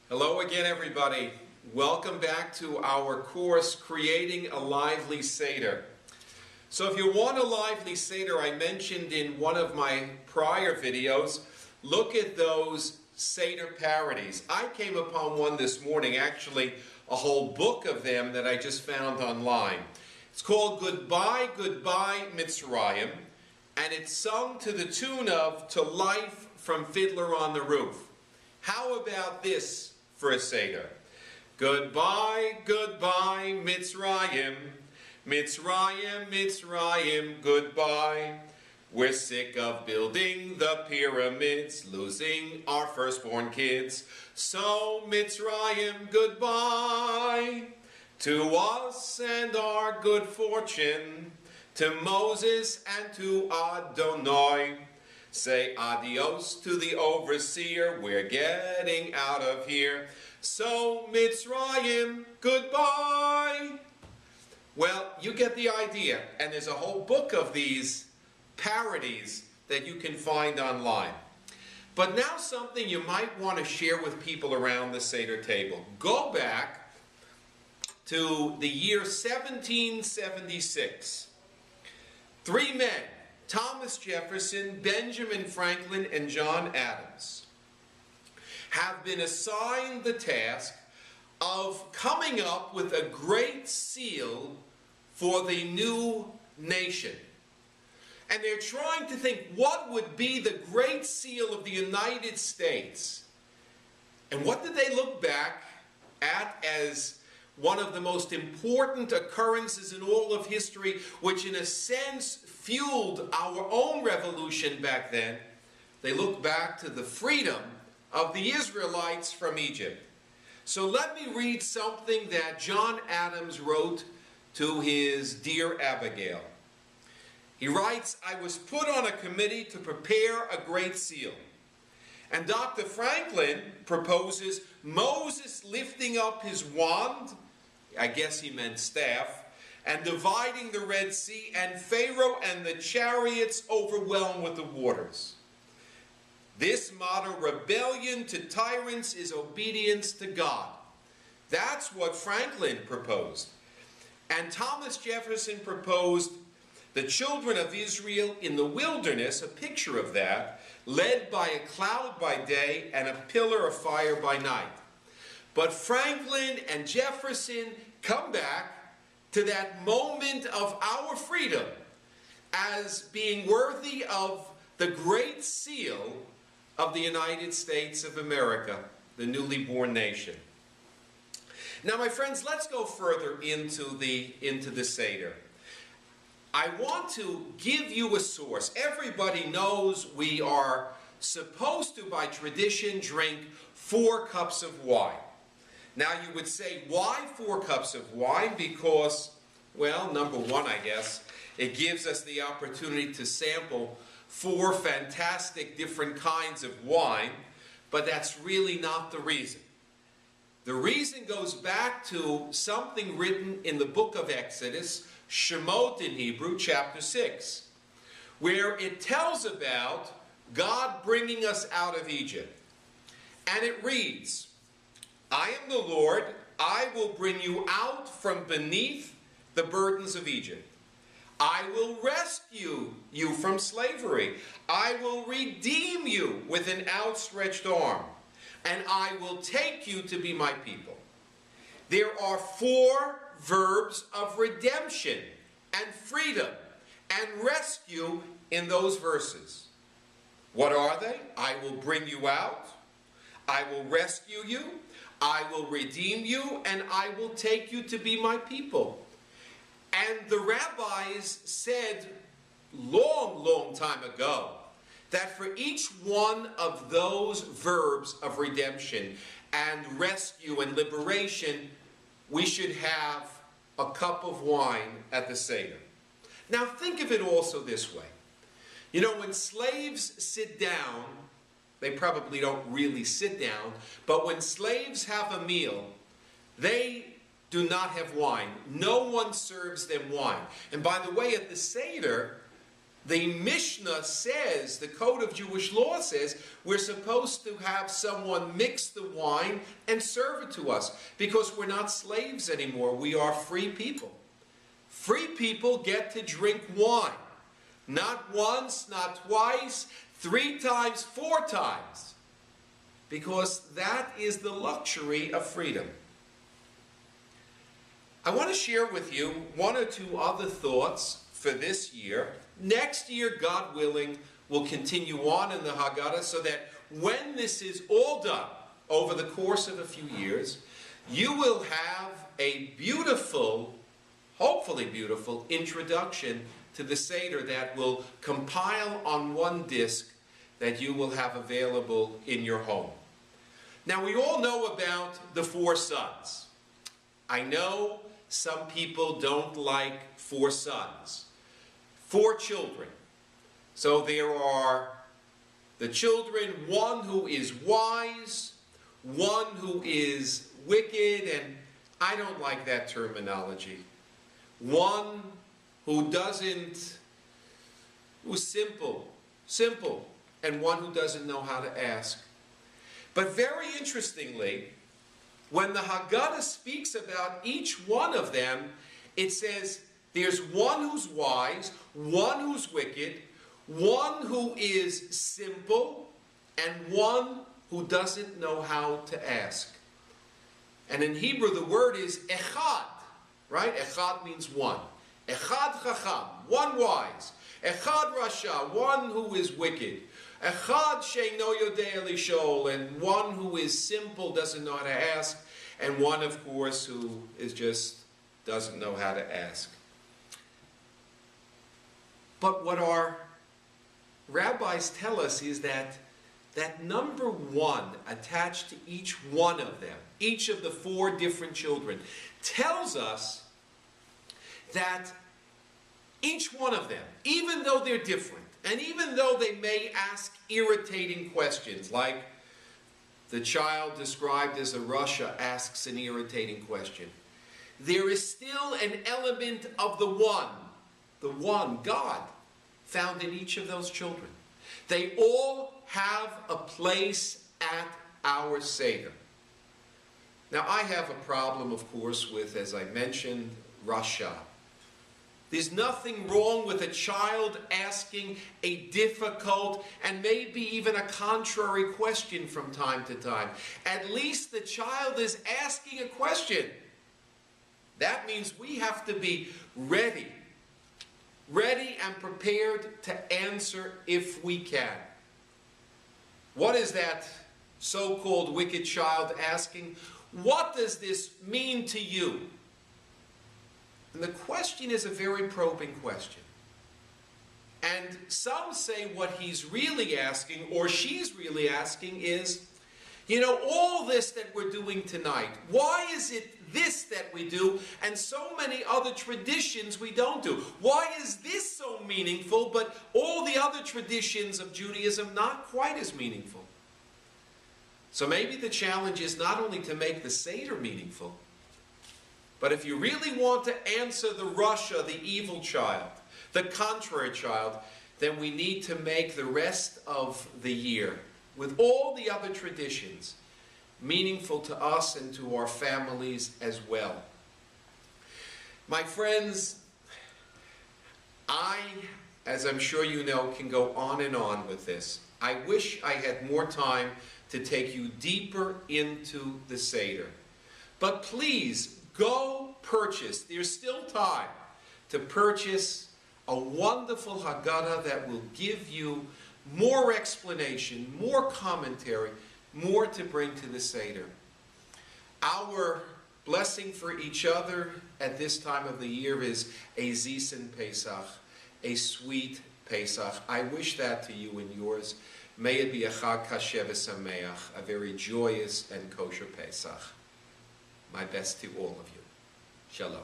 Hello again, everybody. Welcome back to our course, Creating a Lively Seder. So if you want a lively Seder, I mentioned in one of my prior videos, look at those Seder parodies. I came upon one this morning, actually a whole book of them that I just found online. It's called Goodbye, Goodbye, Mitzrayim, and it's sung to the tune of To Life from Fiddler on the Roof. How about this for a Seder? Goodbye, goodbye, Mitzrayim, Mitzrayim, Mitzrayim, goodbye. We're sick of building the pyramids, losing our firstborn kids. So Mitzrayim, goodbye to us and our good fortune, to Moses and to Adonai. Say adios to the overseer, we're getting out of here. So Mitzrayim, goodbye. Well, you get the idea, and there's a whole book of these parodies that you can find online. But now something you might want to share with people around the Seder table. Go back to the year 1776. Three men, Thomas Jefferson, Benjamin Franklin, and John Adams, have been assigned the task of coming up with a great seal for the new nation. And they're trying to think, what would be the great seal of the United States? And what did they look back at as one of the most important occurrences in all of history, which in a sense fueled our own revolution back then? They look back to the freedom of the Israelites from Egypt. So let me read something that John Adams wrote to his dear Abigail. He writes, I was put on a committee to prepare a great seal. And Dr. Franklin proposes Moses lifting up his wand, I guess he meant staff, and dividing the Red Sea, and Pharaoh and the chariots overwhelmed with the waters. This motto, rebellion to tyrants is obedience to God. That's what Franklin proposed. And Thomas Jefferson proposed the children of Israel in the wilderness, a picture of that, led by a cloud by day and a pillar of fire by night. But Franklin and Jefferson come back to that moment of our freedom as being worthy of the great seal of the United States of America, the newly born nation. Now, my friends, let's go further into the Seder. I want to give you a source. Everybody knows we are supposed to, by tradition, drink 4 cups of wine. Now, you would say, why 4 cups of wine? Because, well, number one, I guess, it gives us the opportunity to sample 4 fantastic different kinds of wine, but that's really not the reason. The reason goes back to something written in the book of Exodus, Shemot in Hebrew, chapter 6, where it tells about God bringing us out of Egypt. And it reads, I am the Lord, I will bring you out from beneath the burdens of Egypt. I will rescue you from slavery. I will redeem you with an outstretched arm, and I will take you to be my people. There are 4 verbs of redemption and freedom and rescue in those verses. What are they? I will bring you out, I will rescue you, I will redeem you, and I will take you to be my people. And the rabbis said long time ago that for each one of those verbs of redemption and rescue and liberation, we should have a cup of wine at the Seder. Now think of it also this way. You know, when slaves sit down, they probably don't really sit down, but when slaves have a meal, they do not have wine. No one serves them wine. And by the way, at the Seder, The Mishnah says, the Code of Jewish Law says, we're supposed to have someone mix the wine and serve it to us because we're not slaves anymore. We are free people. Free people get to drink wine. Not once, not twice, 3 times, 4 times. Because that is the luxury of freedom. I want to share with you 1 or 2 other thoughts for this year. Next year, God willing, we'll continue on in the Haggadah so that when this is all done over the course of a few years, you will have a beautiful, hopefully beautiful, introduction to the Seder that will compile on one disc that you will have available in your home. Now, we all know about the 4 sons. I know some people don't like 4 sons. 4 children. So there are the children, one who is wise, one who is wicked, and I don't like that terminology. One who doesn't, who's simple, and one who doesn't know how to ask. But very interestingly, when the Haggadah speaks about each one of them, it says there's one who's wise, one who's wicked, one who is simple, and one who doesn't know how to ask. And in Hebrew, the word is echad, right? Echad means one. Echad chacham, one wise. Echad rasha, one who is wicked. Echad she'eino yodea lishol, and one who is simple, doesn't know how to ask. And one, of course, who is just doesn't know how to ask. But what our rabbis tell us is that number 1 attached to each one of them, each of the 4 different children, tells us that each one of them, even though they're different, and even though they may ask irritating questions, like the child described as a Russia asks an irritating question, there is still an element of the one, God, found in each of those children. They all have a place at our Seder. Now, I have a problem, of course, with, as I mentioned, Russia. There's nothing wrong with a child asking a difficult and maybe even a contrary question from time to time. At least the child is asking a question. That means we have to be ready and prepared to answer if we can. What is that so-called wicked child asking? What does this mean to you? And the question is a very probing question. And some say what he's really asking, or she's really asking, is, you know, all this that we're doing tonight, why is it this that we do and so many other traditions we don't do? Why is this so meaningful, but all the other traditions of Judaism not quite as meaningful? So maybe the challenge is not only to make the Seder meaningful, but if you really want to answer the Russia, the evil child, the contrary child, then we need to make the rest of the year, with all the other traditions, meaningful to us and to our families as well. My friends, I, as I'm sure you know, can go on and on with this. I wish I had more time to take you deeper into the Seder. But please, go purchase. There's still time to purchase a wonderful Haggadah that will give you more explanation, more commentary, more to bring to the Seder. Our blessing for each other at this time of the year is a Zisen Pesach, a sweet Pesach. I wish that to you and yours. May it be a Chag Kasher v'Sameach, a very joyous and kosher Pesach. My best to all of you. Shalom.